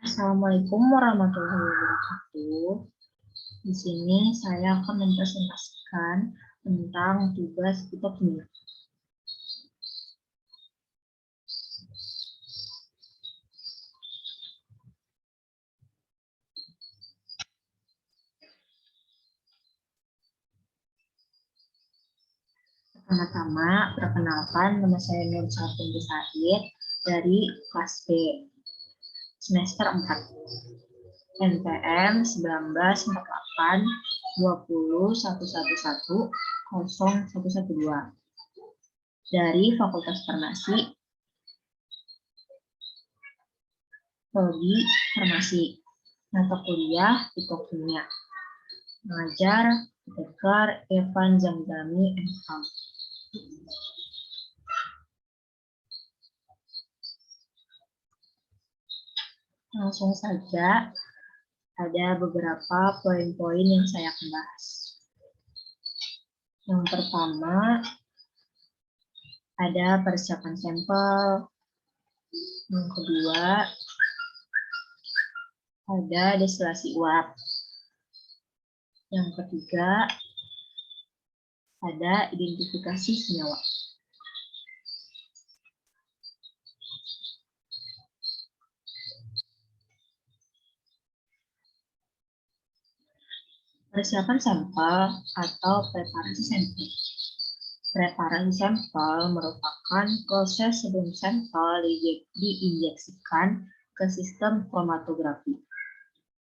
Assalamualaikum warahmatullahi wabarakatuh. Di sini saya akan mempresentasikan tentang tugas kimia. Pertama-tama, perkenalkan, nama saya Nur Sarfindi Said dari kelas B, semester 4. NPM 1948 20 111 0112 dari Fakultas Farmasi, Prodi Farmasi, mata kuliah Fitokimia. Mengajar Dr. Evan Zamzami MKM. Langsung saja, ada beberapa poin-poin yang saya akan bahas. Yang pertama, ada persiapan sampel. Yang kedua, ada destilasi uap. Yang ketiga, ada identifikasi senyawa. Persiapan sampel atau preparasi sampel. Preparasi sampel merupakan proses sebelum sampel diinjeksikan ke sistem kromatografi.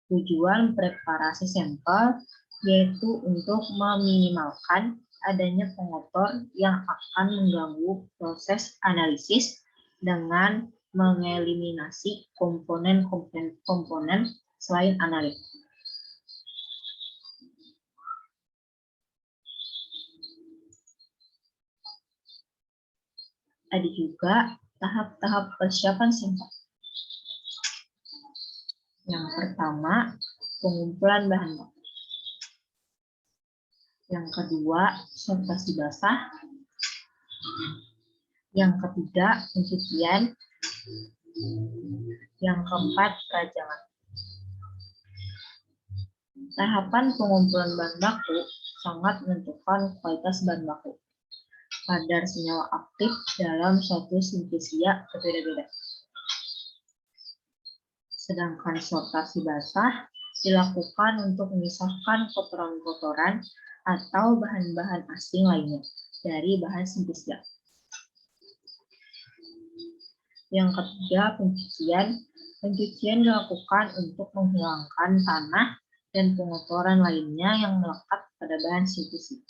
Tujuan preparasi sampel yaitu untuk meminimalkan adanya pengotor yang akan mengganggu proses analisis dengan mengeliminasi komponen-komponen selain analit. Ada juga tahap-tahap persiapan sampel. Yang pertama, pengumpulan bahan baku. Yang kedua, sortasi basah. Yang ketiga, pencucian. Yang keempat, perajangan. Tahapan pengumpulan bahan baku sangat menentukan kualitas bahan baku. Kadar senyawa aktif dalam suatu sintesia berbeda-beda. Sedangkan sortasi basah dilakukan untuk memisahkan kotoran-kotoran atau bahan-bahan asing lainnya dari bahan sintesia. Yang ketiga, pencucian. Pencucian dilakukan untuk menghilangkan tanah dan pengotoran lainnya yang melekat pada bahan sintesis.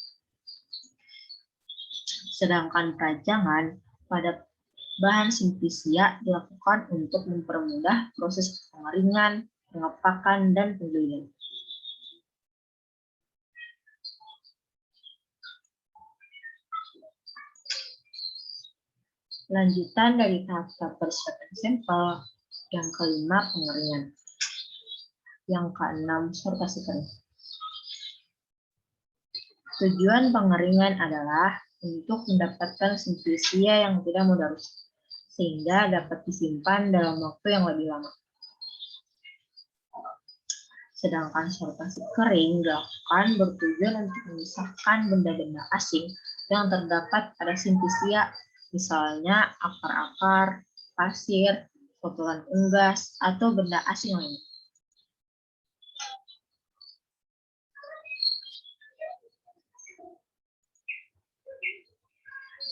Sedangkan perajangan pada bahan sintesia dilakukan untuk mempermudah proses pengeringan, pengepakan, dan penggelian. Lanjutan dari tahap persiapan sampel. Yang kelima, pengeringan. Yang keenam, sortasi kering. Tujuan pengeringan adalah untuk mendapatkan sintesia yang tidak mudah rusak, sehingga dapat disimpan dalam waktu yang lebih lama. Sedangkan sortasi kering dilakukan bertujuan untuk memisahkan benda-benda asing yang terdapat pada sintesia, misalnya akar-akar, pasir, kotoran unggas, atau benda asing lainnya.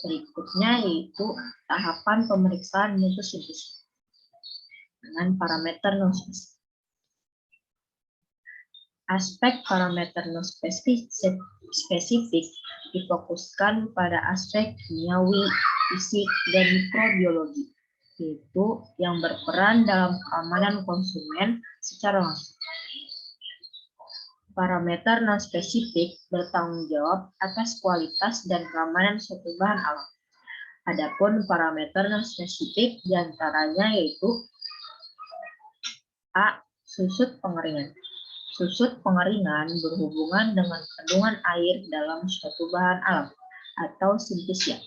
Berikutnya yaitu tahapan pemeriksaan mutu sintesis dengan parameter non-spesifik. Aspek parameter non-spesifik difokuskan pada aspek kimiawi, fisik, dan mikrobiologi, yaitu yang berperan dalam keamanan konsumen secara langsung. Parameter non-spesifik bertanggung jawab atas kualitas dan keamanan suatu bahan alam. Adapun parameter non-spesifik diantaranya yaitu A. Susut pengeringan. Susut pengeringan berhubungan dengan kandungan air dalam suatu bahan alam atau sintesia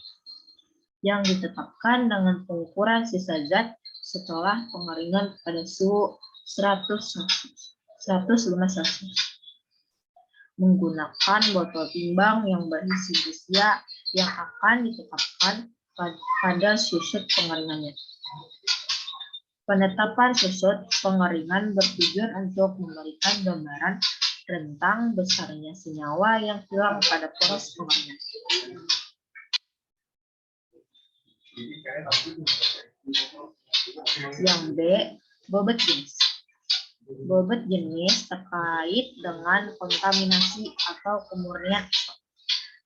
yang ditetapkan dengan pengukuran sisa zat setelah pengeringan pada suhu 105 Celsius. Menggunakan botol timbang yang berisi bisia yang akan ditetapkan pada susut pengeringannya. Penetapan susut pengeringan bertujuan untuk memberikan gambaran tentang besarnya senyawa yang hilang pada proses pengeringan. Yang B, bobot jenis. Bobot jenis terkait dengan kontaminasi atau kemurnian.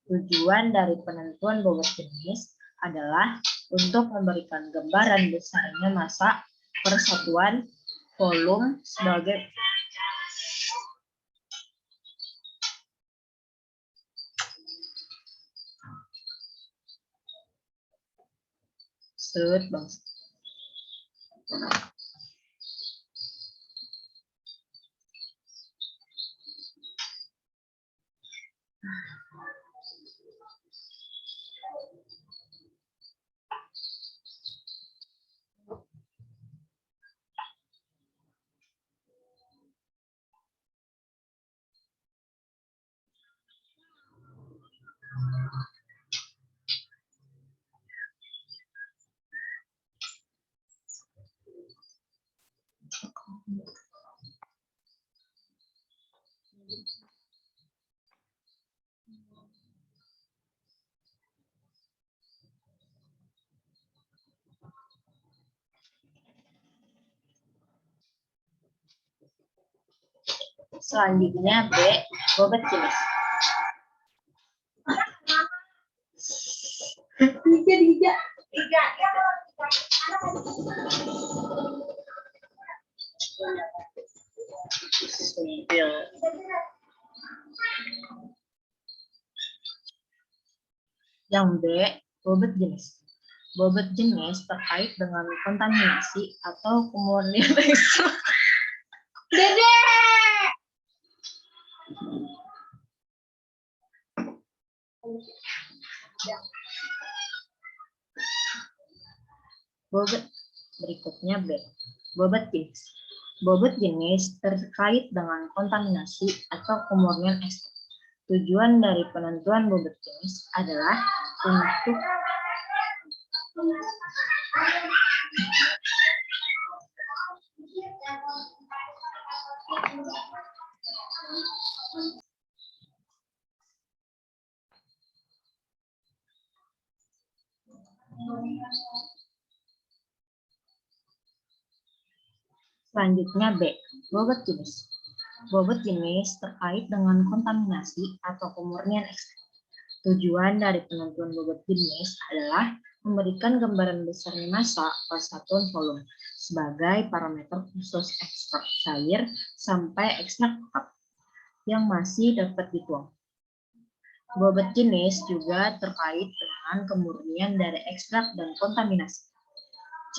Tujuan dari penentuan bobot jenis adalah untuk memberikan gambaran besarnya massa, persatuan, volume sebagai Selanjutnya B, bobot jenis. Yang B, bobot jenis. Bobot jenis terkait dengan kontaminasi atau kemurnian ekstrak. Bobot berikutnya B, bobot jenis. Bobot jenis terkait dengan kontaminasi atau kemurnian ekstrak. Tujuan dari penentuan bobot jenis adalah untuk selanjutnya B, bobot jenis. Bobot jenis terkait dengan kontaminasi atau kemurnian ekstrak. Tujuan dari penentuan bobot jenis adalah memberikan gambaran besarnya massa per satuan volume sebagai parameter khusus ekstrak cair sampai ekstrak tetap yang masih dapat dituang. Bobot jenis juga terkait dengan kemurnian dari ekstrak dan kontaminasi.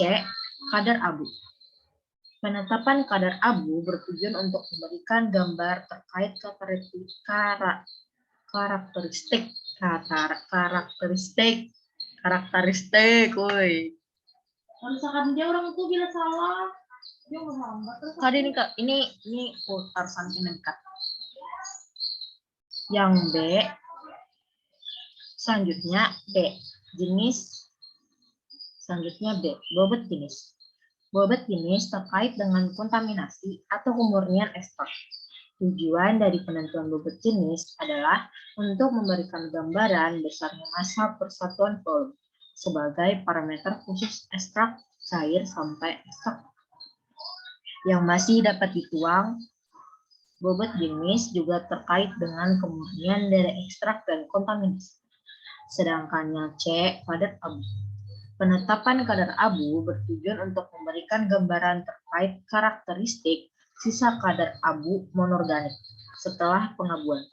C, kadar abu. Penetapan kadar abu bertujuan untuk memberikan gambar terkait karakteristik, woi. Kalau misalkan dia orang itu bila salah, dia nggak lambat. Kali ini tarsan ini dekat. Yang B, selanjutnya B, jenis. Selanjutnya B, bobot jenis. Bobot jenis terkait dengan kontaminasi atau kemurnian ekstrak. Tujuan dari penentuan bobot jenis adalah untuk memberikan gambaran besarnya massa persatuan volume sebagai parameter khusus ekstrak cair sampai ekstrak yang masih dapat dituang. Bobot jenis juga terkait dengan kemurnian dari ekstrak dan kontaminasi. Sedangkan C, kadar abu. Penetapan kadar abu bertujuan untuk memberikan gambaran terkait karakteristik sisa kadar abu monorganik setelah pengabuan.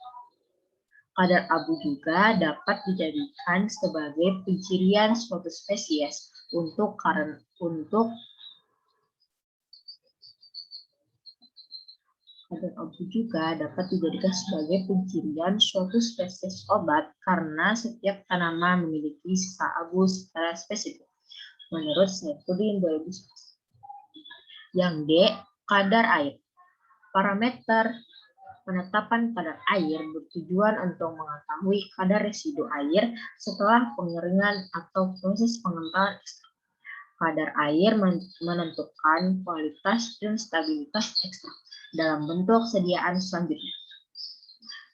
Kadar abu juga dapat dijadikan sebagai pencirian suatu spesies untuk kadar abu juga dapat dijadikan sebagai pencirian suatu spesies obat karena setiap tanaman memiliki sisa abu secara spesifik. Menurut Saifuddin 2011. Yang D, Kadar air. Parameter penetapan kadar air bertujuan untuk mengetahui kadar residu air setelah pengeringan atau proses pengentalan ekstrak. Kadar air menentukan kualitas dan stabilitas ekstrak dalam bentuk sediaan selanjutnya.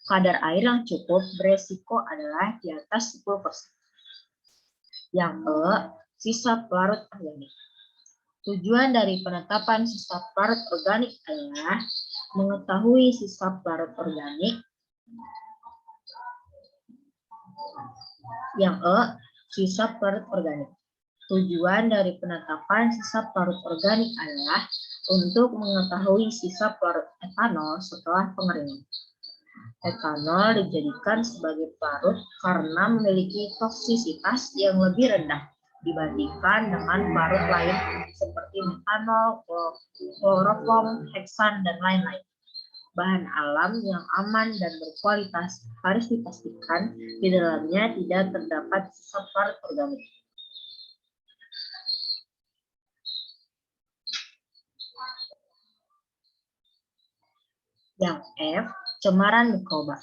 Kadar air yang cukup beresiko adalah di atas 10%. Yang ke, sisa pelarut organik. Tujuan dari penetapan sisa pelarut organik adalah mengetahui sisa pelarut organik. Yang E, sisa pelarut organik. Tujuan dari penetapan sisa pelarut organik adalah untuk mengetahui sisa pelarut etanol setelah pengeringan. Etanol dijadikan sebagai pelarut karena memiliki toksisitas yang lebih rendah dibandingkan dengan pelarut lain seperti metanol, kloroform, heksan, dan lain-lain. Bahan alam yang aman dan berkualitas harus dipastikan di dalamnya tidak terdapat sisa pelarut organik. Yang F, cemaran mikroba.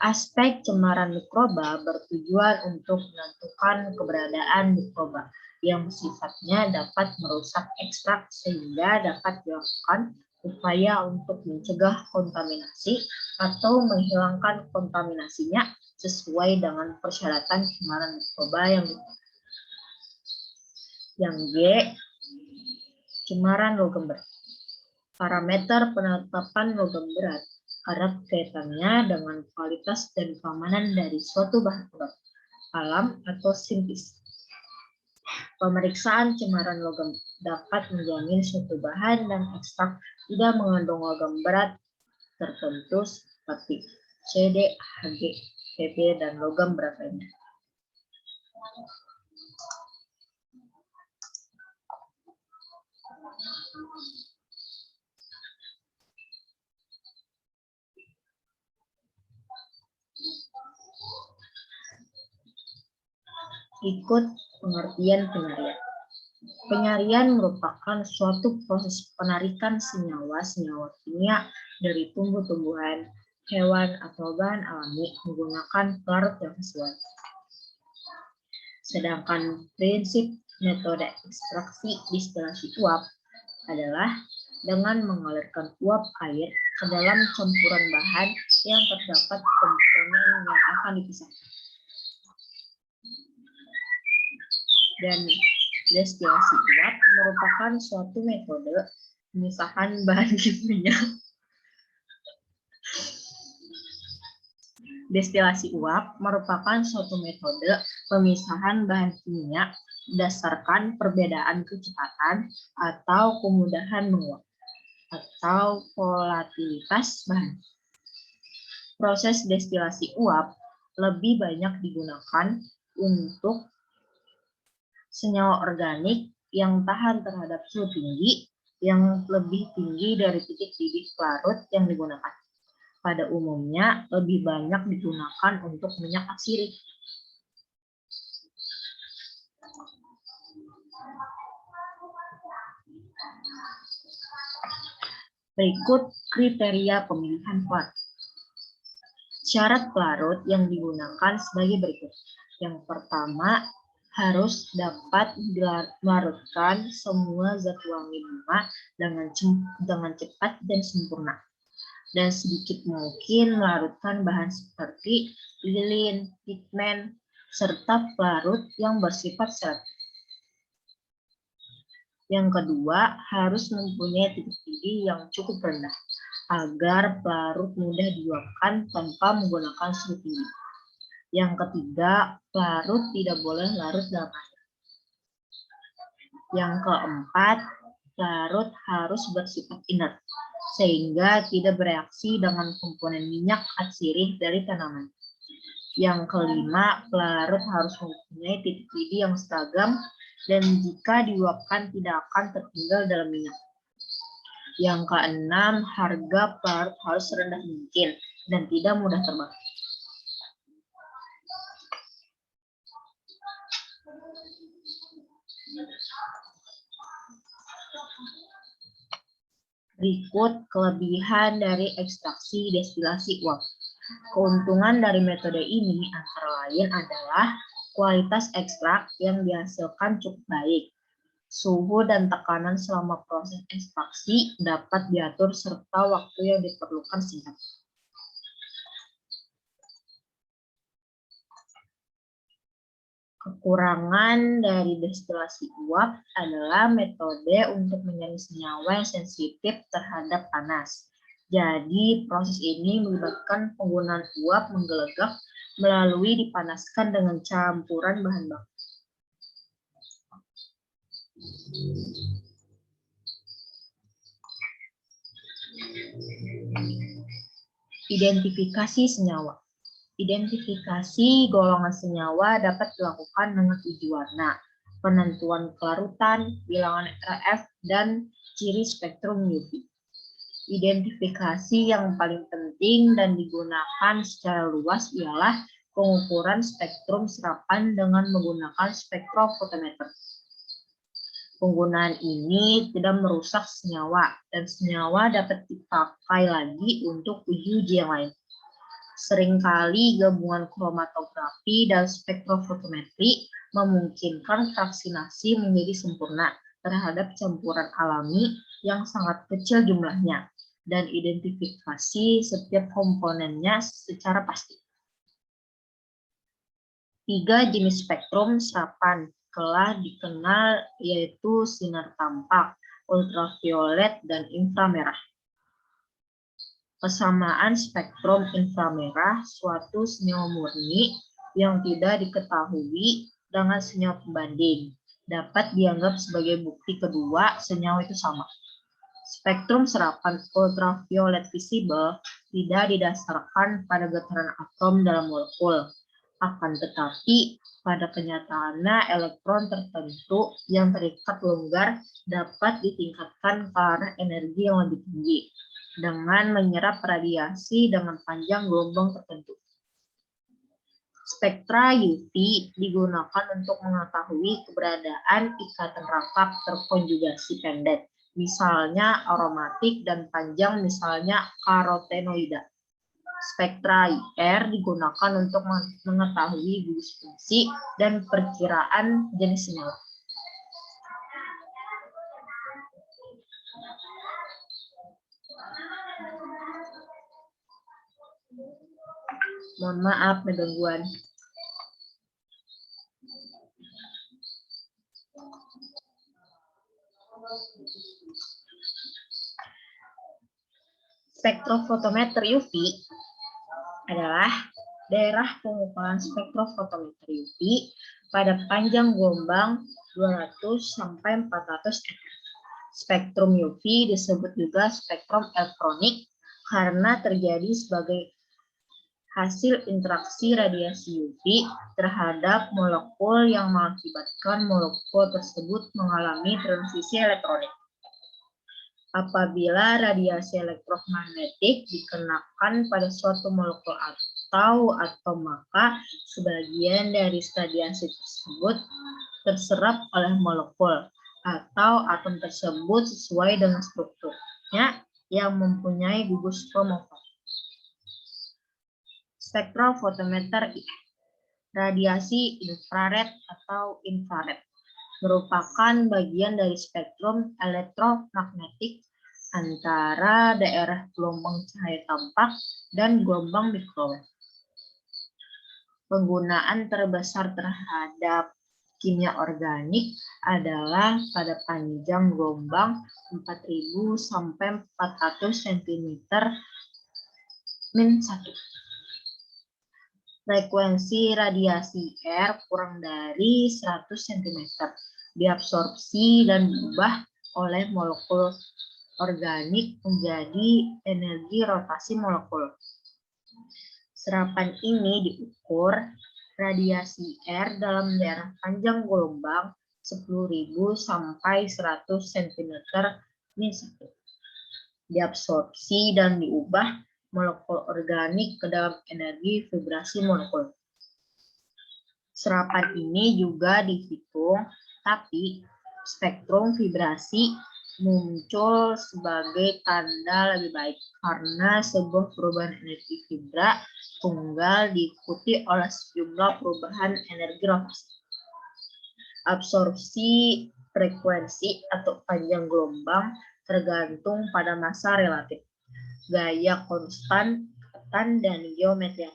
Aspek cemaran mikroba bertujuan untuk menentukan keberadaan mikroba yang sifatnya dapat merusak ekstrak sehingga dapat dilakukan upaya untuk mencegah kontaminasi atau menghilangkan kontaminasinya sesuai dengan persyaratan cemaran mikroba yang ditetapkan. Yang G, cemaran logam berat. Parameter penetapan logam berat erat kaitannya dengan kualitas dan keamanan dari suatu bahan produk, alam atau sintetis. Pemeriksaan cemaran logam dapat menjamin suatu bahan dan ekstrak tidak mengandung logam berat tertentu seperti CD, Hg, Pp, dan logam berat lainnya. Ikut pengertian penyarian. Penyarian merupakan suatu proses penarikan senyawa-senyawa kimia dari tumbuh-tumbuhan, hewan, atau bahan alami menggunakan pelarut yang sesuai. Sedangkan prinsip metode ekstraksi distilasi uap adalah dengan mengalirkan uap air ke dalam campuran bahan yang terdapat komponen yang akan dipisahkan. Dan destilasi uap merupakan suatu metode pemisahan bahan kimia. Destilasi uap merupakan suatu metode pemisahan bahan kimia berdasarkan perbedaan kecepatan atau kemudahan menguap atau volatilitas bahan. Proses destilasi uap lebih banyak digunakan untuk senyawa organik yang tahan terhadap suhu tinggi yang lebih tinggi dari titik didih pelarut yang digunakan. Pada umumnya lebih banyak digunakan untuk minyak atsiri. Berikut kriteria pemilihan pelarut. Syarat pelarut yang digunakan sebagai berikut. Yang pertama, harus dapat melarutkan semua zat wangi bunga dengan cepat dan sempurna. Dan sedikit mungkin melarutkan bahan seperti lilin, pigmen, serta pelarut yang bersifat selektif. Yang kedua, harus mempunyai titik didih yang cukup rendah agar pelarut mudah diuapkan tanpa menggunakan suhu tinggi. Yang ketiga, pelarut tidak boleh larut dalam air. Yang keempat, pelarut harus bersifat inert, sehingga tidak bereaksi dengan komponen minyak atsiri dari tanaman. Yang kelima, pelarut harus mempunyai titik didih yang seragam dan jika diuapkan tidak akan tertinggal dalam minyak. Yang keenam, harga pelarut harus serendah mungkin dan tidak mudah terbakar. Berikut kelebihan dari ekstraksi destilasi uap. Keuntungan dari metode ini antara lain adalah kualitas ekstrak yang dihasilkan cukup baik. Suhu dan tekanan selama proses ekstraksi dapat diatur serta waktu yang diperlukan singkat. Kekurangan dari destilasi uap adalah metode untuk menyaring senyawa yang sensitif terhadap panas. Jadi, proses ini melibatkan penggunaan uap menggelegak melalui dipanaskan dengan campuran bahan baku. Identifikasi senyawa. Identifikasi golongan senyawa dapat dilakukan dengan uji warna, penentuan kelarutan, bilangan RF, dan ciri spektrum UV. Identifikasi yang paling penting dan digunakan secara luas ialah pengukuran spektrum serapan dengan menggunakan spektrofotometer. Penggunaan ini tidak merusak senyawa, dan senyawa dapat dipakai lagi untuk uji-uji yang lain. Seringkali gabungan kromatografi dan spektrofotometri memungkinkan vaksinasi menjadi sempurna terhadap campuran alami yang sangat kecil jumlahnya dan identifikasi setiap komponennya secara pasti. 3 jenis spektrum serapan telah dikenal, yaitu sinar tampak, ultraviolet, dan inframerah. Kesamaan spektrum inframerah suatu senyawa murni yang tidak diketahui dengan senyawa pembanding dapat dianggap sebagai bukti kedua senyawa itu sama. Spektrum serapan ultraviolet visible tidak didasarkan pada getaran atom dalam molekul, akan tetapi pada kenyataannya elektron tertentu yang terikat longgar dapat ditingkatkan ke arah energi yang lebih tinggi dengan menyerap radiasi dengan panjang gelombang tertentu. Spektra UV digunakan untuk mengetahui keberadaan ikatan rangkap terkonjugasi pendek, misalnya aromatik, dan panjang, misalnya karotenoida. Spektra IR digunakan untuk mengetahui gugus fungsi dan perkiraan jenis senyawa. Mohon maaf gangguan. Spektrofotometer UV adalah daerah pengukuran spektrofotometer UV pada panjang gelombang 200 sampai 400 nm. Spektrum UV disebut juga spektrum elektronik karena terjadi sebagai hasil interaksi radiasi UV terhadap molekul yang mengakibatkan molekul tersebut mengalami transisi elektronik. Apabila radiasi elektromagnetik dikenakan pada suatu molekul atau atom, maka sebagian dari radiasi tersebut terserap oleh molekul atau atom tersebut sesuai dengan strukturnya yang mempunyai gugus kromofil. Spektrofotometer IR, radiasi infrared atau infrared, merupakan bagian dari spektrum elektromagnetik antara daerah gelombang cahaya tampak dan gelombang mikrowave. Penggunaan terbesar terhadap kimia organik adalah pada panjang gelombang 4000 sampai 400 cm -1. Frekuensi radiasi R kurang dari 100 cm diabsorpsi dan diubah oleh molekul organik menjadi energi rotasi molekul. Serapan ini diukur radiasi R dalam daerah panjang gelombang 10.000 sampai 100 cm -1. Diabsorpsi dan diubah molekul organik ke dalam energi vibrasi molekul. Serapan ini juga dihitung, tapi spektrum vibrasi muncul sebagai tanda lebih baik karena sebuah perubahan energi fibra tunggal diikuti oleh sejumlah perubahan energi rotasi. Absorpsi frekuensi atau panjang gelombang tergantung pada massa relatif, gaya konstan, ikatan, dan geometri.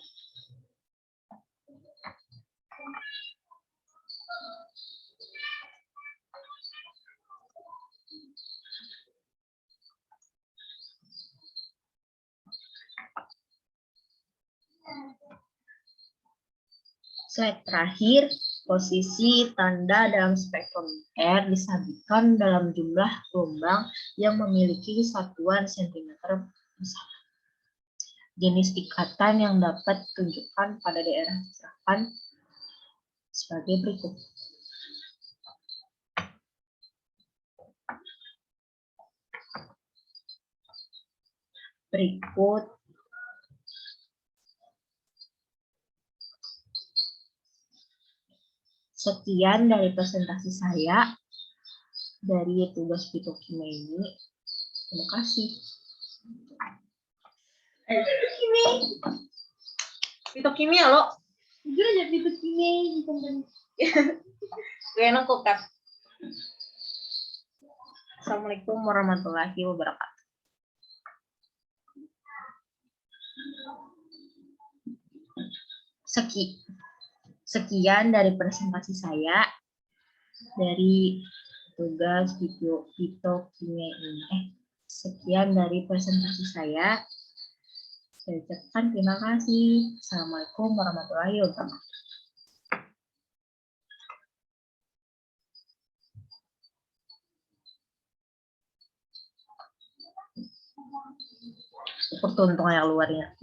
Slide terakhir, posisi tanda dalam spektrum R disabitkan dalam jumlah gelombang yang memiliki satuan cm besar. Jenis ikatan yang dapat ditunjukkan pada daerah gerakan sebagai berikut. Sekian dari presentasi saya dari tugas fitokimia ini. Terima kasih. Fitokimia lo. Jujur aja fitokimia bukan. Gue enak kok, Kak. Assalamualaikum warahmatullahi wabarakatuh. Sekian dari presentasi saya dari tugas fitokimia ini. Sekian dari presentasi saya. Saya ucapkan terima kasih. Assalamualaikum warahmatullahi wabarakatuh. Seperti untung yang luarnya.